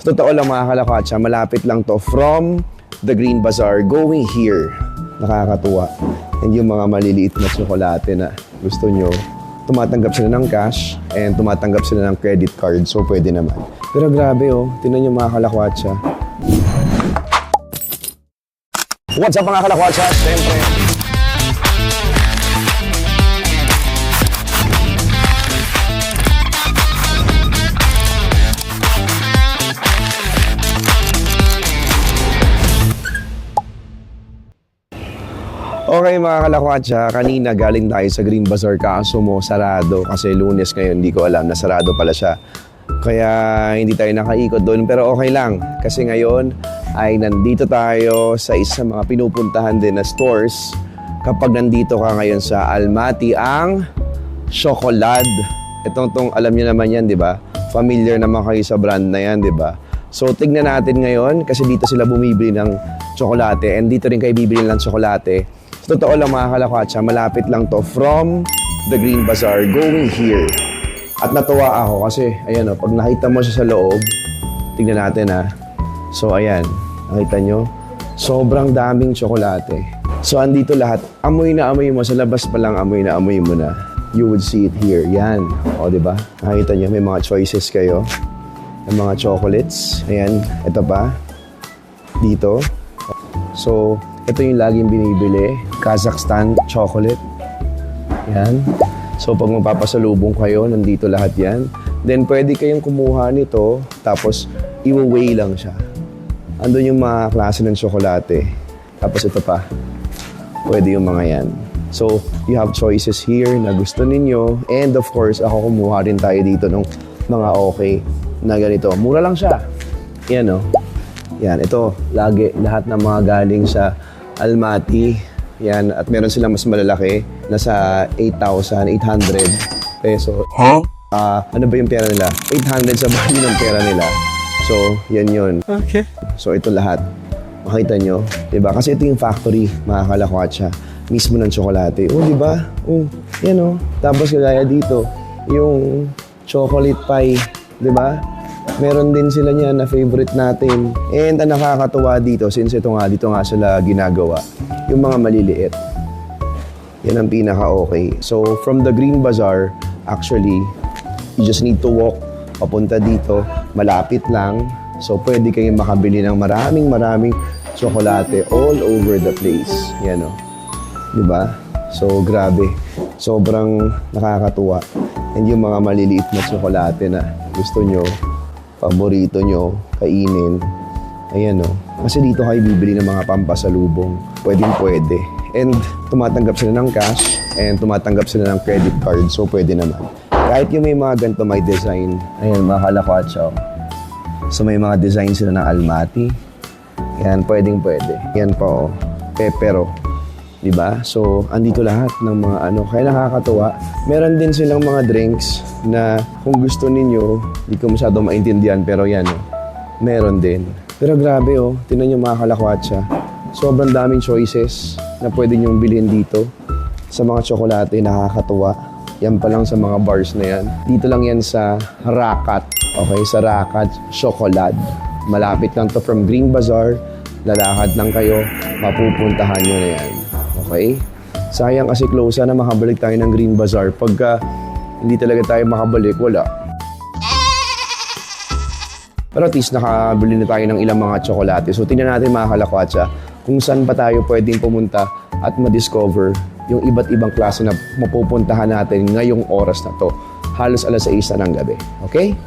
Sa totoo lang mga kalakatsa, malapit lang to from the Green Bazaar going here. Nakakatuwa. And yung mga maliliit na tsokolate na gusto nyo, tumatanggap sila ng cash and tumatanggap sila ng credit card. So, pwede naman. Pero grabe tingnan nyo mga kalakatsa. What's up mga kalakatsa? Siyempre, okay mga kalakatsa, kanina galing tayo sa Green Bazaar kaso mo sarado kasi Lunes ngayon, hindi ko alam na sarado pala siya. Kaya hindi tayo nakaikot doon pero okay lang kasi ngayon ay nandito tayo sa isang mga pinupuntahan din na stores kapag nandito ka ngayon sa Almaty ang Chocolad. Itong alam niyo naman yan, di ba? Familiar naman kayo sa brand na yan, di ba? So tignan natin ngayon kasi dito sila bumibili ng tsokolate and dito rin kayo bibili ng tsokolate. Sa totoo lang mga kalakatsa, malapit lang to from the Green Bazaar going here. At natuwa ako kasi, ayan pag nakita mo siya sa loob, tignan natin So ayan, nakita nyo? Sobrang daming tsokolate. So andito lahat, amoy na amoy mo, sa labas pa lang amoy na amoy mo na. You would see it here, yan. O diba? Nakita nyo, may mga choices kayo. May mga chocolates. Ayan, ito pa. Dito. So, ito yung laging binibili, Kazakhstan chocolate. Yan. So pag magpapasalubong kayo, nandito lahat yan. Then pwede kayong kumuha nito, tapos i-weigh lang siya. Andun yung mga klase ng tsokolate. Tapos ito pa, pwede yung mga yan. So you have choices here na gusto ninyo. And of course, ako kumuha rin tayo dito ng mga okay na ganito. Mura lang siya. Yan Yan, ito, lagi, lahat ng mga galing sa Almaty. Yan, at meron silang mas malalaki, nasa 8,800 peso. Huh? Ano ba yung pera nila? 800 sa value ng pera nila. So, yan yun. Okay. So, ito lahat. Makita nyo, diba? Kasi ito yung factory, mga kalakatsa, mismo ng tsokolate. Diba? Yan Tapos kagaya dito, yung chocolate pie, diba? Meron din sila niyan na favorite natin. And ang nakakatuwa dito, since dito nga sila ginagawa, yung mga maliliit. Yan ang pinaka-okay. So, from the Green Bazaar, actually, you just need to walk papunta dito. Malapit lang. So, pwede kayong makabili ng maraming tsokolate all over the place. Yan Diba? So, grabe. Sobrang nakakatuwa. And yung mga maliliit na tsokolate na gusto nyo, paborito nyo, kainin. Ayan Kasi dito kayo bibili ng mga pampasalubong. Pwede. And tumatanggap sila ng cash and tumatanggap sila ng credit card. So pwede naman. Kahit yung may mga ganito may design. Ayan, mga kalakatsa. So may mga design sila ng Almaty. Ayan, pwede. Yan pa Pepero. Diba? So, andito lahat ng mga Kaya nakakatuwa. Meron din silang mga drinks na kung gusto ninyo, hindi ko masyado maintindihan, pero yan meron din. Pero grabe tingnan nyo mga kalakatsa. Sobrang daming choices na pwede nyong bilhin dito. Sa mga tsokolate, nakakatuwa. Yan pa lang sa mga bars na yan. Dito lang yan sa Rakat. Okay, sa Rakat Chocolad. Malapit lang to from Green Bazaar. Lalakad lang kayo, mapupuntahan nyo na yan. Okay? Sayang kasi close na makabalik tayo ng Green Bazaar. Pagka hindi talaga tayo makabalik, wala. Pero at least nakabili na tayo ng ilang mga tsokolate. So tingnan natin mga kalakatsa kung saan pa tayo pwedeng pumunta at ma-discover yung iba't ibang klase na mapupuntahan natin ngayong oras na to. Halos 6:00 na ng gabi. Okay?